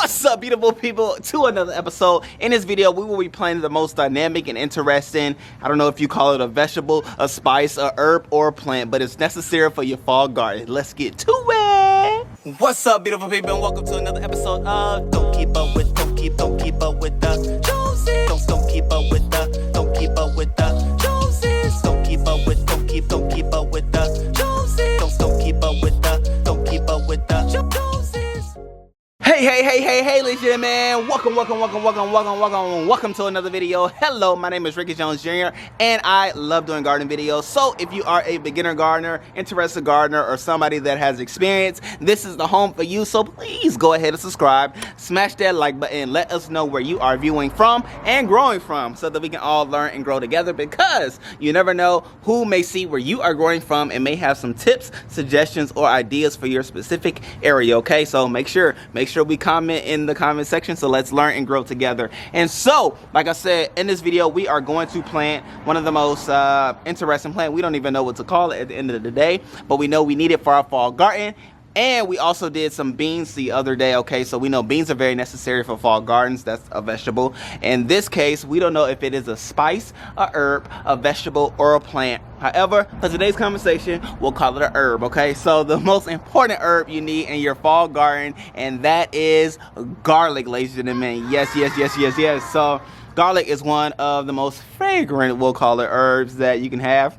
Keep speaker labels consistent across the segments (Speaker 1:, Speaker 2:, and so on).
Speaker 1: What's up, beautiful people, to another episode. In this video, we will be playing the most dynamic and interesting, I don't know if you call it a vegetable, a spice, a herb, or a plant, but it's necessary for your fall garden. Let's get to it. What's up, beautiful people, and welcome to another episode of Don't Keep Up With the Joneses. Don't keep up with the Joneses. Don't keep up with the Joneses. Don't keep up with the Joneses. Don't keep up with the Joneses. Hey, ladies and gentlemen, welcome to another video. Hello, my name is Ricky Jones Jr. and I love doing gardening videos. So if you are a beginner gardener, interested gardener, or somebody that has experience, this is the home for you. So please go ahead and subscribe, smash that like button, let us know where you are viewing from and growing from, so that we can all learn and grow together, because you never know who may see where you are growing from and may have some tips, suggestions, or ideas for your specific area. Okay, so make sure we comment in the comment section, so let's learn and grow together. And so, like I said, in this video we are going to plant one of the most interesting plants. We don't even know what to call it at the end of the day, but we know we need it for our fall garden. And we also did some beans the other day. Okay, so we know beans are very necessary for fall gardens. That's a vegetable. In this case, we don't know if it is a spice, a herb, a vegetable, or a plant. However, for today's conversation, we'll call it a herb. Okay, so the most important herb you need in your fall garden, and that is garlic, ladies and gentlemen. Yes. So garlic is one of the most fragrant, we'll call it, herbs that you can have.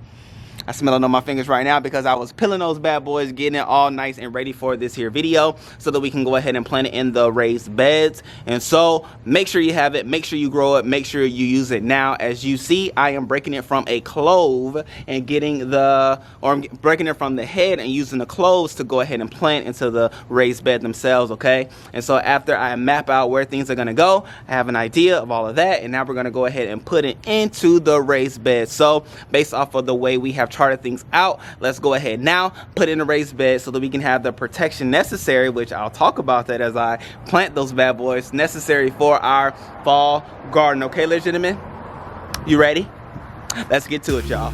Speaker 1: I smell it on my fingers right now because I was peeling those bad boys, getting it all nice and ready for this here video, so that we can go ahead and plant it in the raised beds. And so make sure you have it, make sure you grow it, make sure you use it now. As you see, I am breaking it from a clove and I'm breaking it from the head and using the cloves to go ahead and plant into the raised bed themselves. Okay, and so after I map out where things are gonna go, I have an idea of all of that, and now we're gonna go ahead and put it into the raised bed. So based off of the way we have charted things out, let's go ahead now, put in a raised bed so that we can have the protection necessary, which I'll talk about that as I plant those bad boys, necessary for our fall garden. Okay, ladies and gentlemen, you ready? Let's get to it, y'all.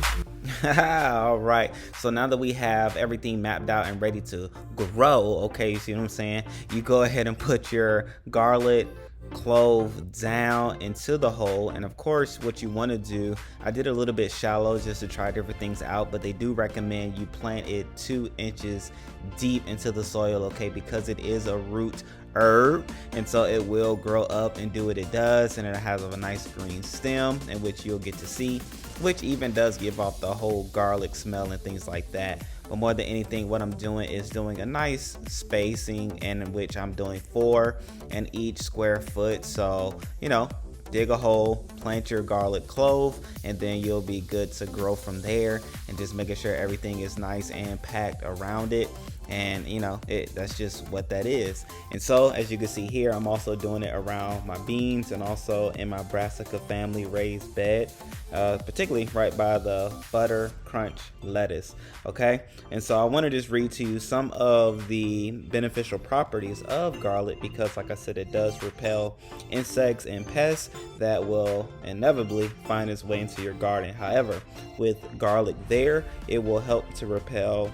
Speaker 1: All right, so now that we have everything mapped out and ready to grow, okay, you see what I'm saying, you go ahead and put your garlic clove down into the hole. And of course, what you want to do, I did a little bit shallow just to try different things out, but they do recommend you plant it 2 inches deep into the soil, okay, because it is a root herb, and so it will grow up and do what it does, and it has a nice green stem, in which you'll get to see, which even does give off the whole garlic smell and things like that. But more than anything, what I'm doing is doing a nice spacing, and in which I'm doing 4 in each square foot. So, you know, dig a hole, plant your garlic clove, and then you'll be good to grow from there, and just making sure everything is nice and packed around it. And you know, that's just what that is. And so as you can see here, I'm also doing it around my beans and also in my Brassica family raised bed, particularly right by the butter crunch lettuce. Okay, and so I want to just read to you some of the beneficial properties of garlic, because like I said, it does repel insects and pests that will inevitably find its way into your garden. However, with garlic there, it will help to repel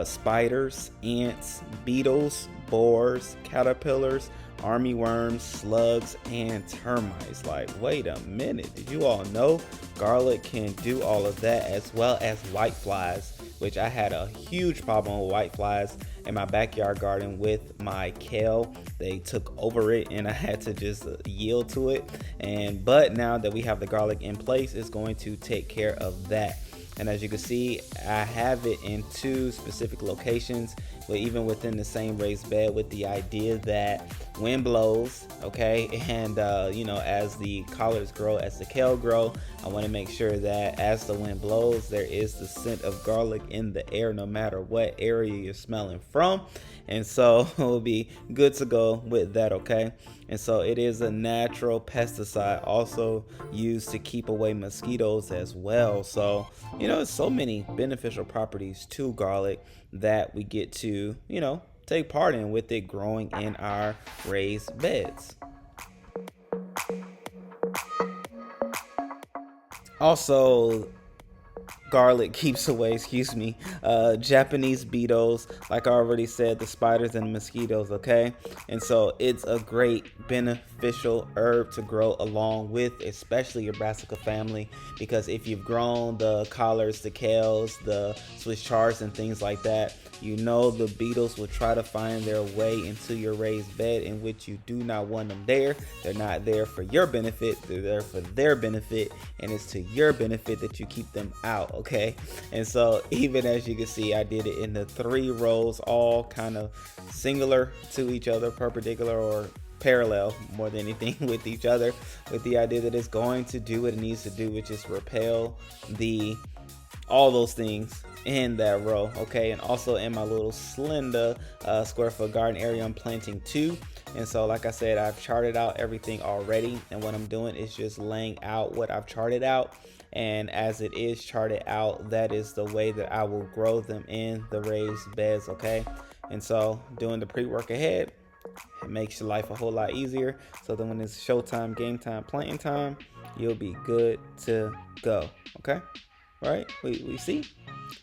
Speaker 1: spiders, ants, beetles, boars, caterpillars, armyworms, slugs, and termites. Like, wait a minute, did you all know garlic can do all of that, as well as white flies, which I had a huge problem with white flies in my backyard garden with my kale. They took over it and I had to just yield to it. But now that we have the garlic in place, it's going to take care of that. And as you can see, I have it in 2 specific locations, but even within the same raised bed, with the idea that wind blows, okay, and you know, as the collards grow, as the kale grow, I want to make sure that as the wind blows, there is the scent of garlic in the air, no matter what area you're smelling from. And so it will be good to go with that, okay? And so it is a natural pesticide, also used to keep away mosquitoes as well. So, you know, so many beneficial properties to garlic that we get to, you know, take part in with it growing in our raised beds. Also, garlic keeps away, excuse me, Japanese beetles, like I already said, the spiders and the mosquitoes, okay? And so it's a great beneficial herb to grow along with, especially your Brassica family, because if you've grown the collards, the kales, the Swiss chards and things like that, you know the beetles will try to find their way into your raised bed, in which you do not want them there. They're not there for your benefit, they're there for their benefit, and it's to your benefit that you keep them out, okay? And so even as you can see, I did it in the 3 rows, all kind of singular to each other, perpendicular or parallel more than anything with each other, with the idea that it's going to do what it needs to do, which is repel all those things in that row, okay? And also in my little slender square foot garden area, I'm planting 2. And so like I said, I've charted out everything already, and what I'm doing is just laying out what I've charted out, and as it is charted out, that is the way that I will grow them in the raised beds, okay? And so doing the pre-work ahead, it makes your life a whole lot easier, so then when it's showtime, game time, planting time, you'll be good to go, okay? Right? We see?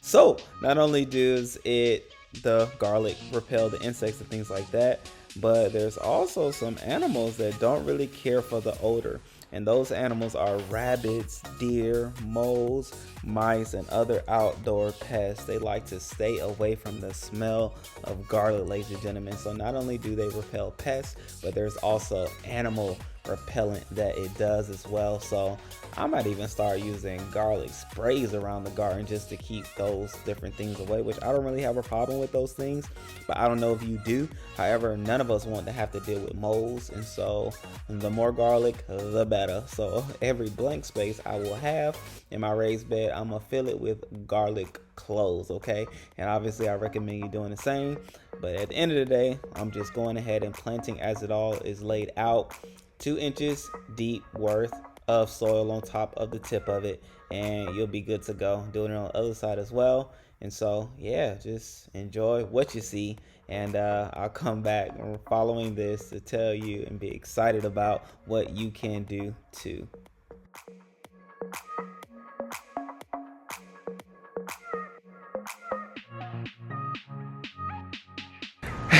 Speaker 1: So not only does the garlic repel the insects and things like that, but there's also some animals that don't really care for the odor. And those animals are rabbits, deer, moles, mice, and other outdoor pests. They like to stay away from the smell of garlic, ladies and gentlemen. So not only do they repel pests, but there's also animal repellent that it does as well. So I might even start using garlic sprays around the garden just to keep those different things away, which I don't really have a problem with those things, but I don't know if you do. However, none of us want to have to deal with moles, and so the more garlic, the better. So every blank space I will have in my raised bed, I'm gonna fill it with garlic cloves, okay? And obviously I recommend you doing the same, but at the end of the day, I'm just going ahead and planting as it all is laid out. 2 inches deep worth of soil on top of the tip of it, and you'll be good to go. Doing it on the other side as well. And so yeah, just enjoy what you see, and I'll come back following this to tell you and be excited about what you can do too.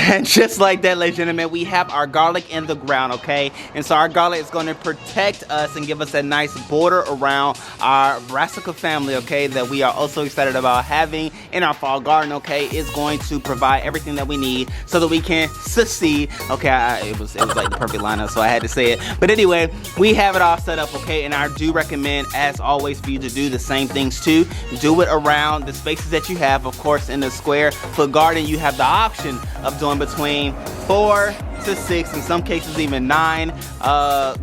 Speaker 1: And just like that, ladies and gentlemen, we have our garlic in the ground, okay? And so our garlic is going to protect us and give us a nice border around our Brassica family, okay, that we are also excited about having in our fall garden, okay? It's going to provide everything that we need so that we can succeed, okay? It was like the perfect lineup, so I had to say it. But anyway, we have it all set up, okay? And I do recommend, as always, for you to do the same things too. Do it around the spaces that you have. Of course, in the square foot garden, you have the option of doing between 4 to 6, in some cases even 9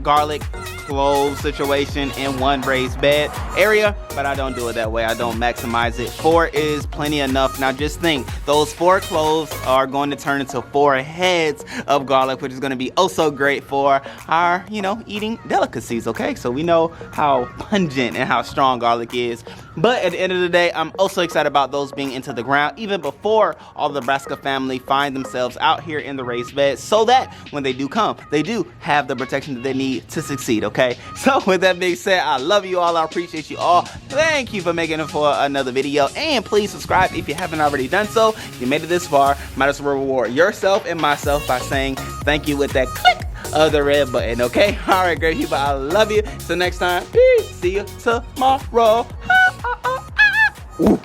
Speaker 1: garlic clove situation in one raised bed area, but I don't do it that way. I don't maximize it. 4 is plenty enough. Now just think, those 4 cloves are going to turn into 4 heads of garlic, which is going to be oh so great for our, eating delicacies, okay? So we know how pungent and how strong garlic is. But at the end of the day, I'm also excited about those being into the ground even before all the Brassica family find themselves out here in the raised bed, so that when they do come, they do have the protection that they need to succeed, okay? So with that being said, I love you all. I appreciate you all. Thank you for making it for another video, and please subscribe if you haven't already done so. If you made it this far, might as well reward yourself and myself by saying thank you with that click of the red button, okay? All right, great people, I love you. Till next time, peace. See you tomorrow. Ooh.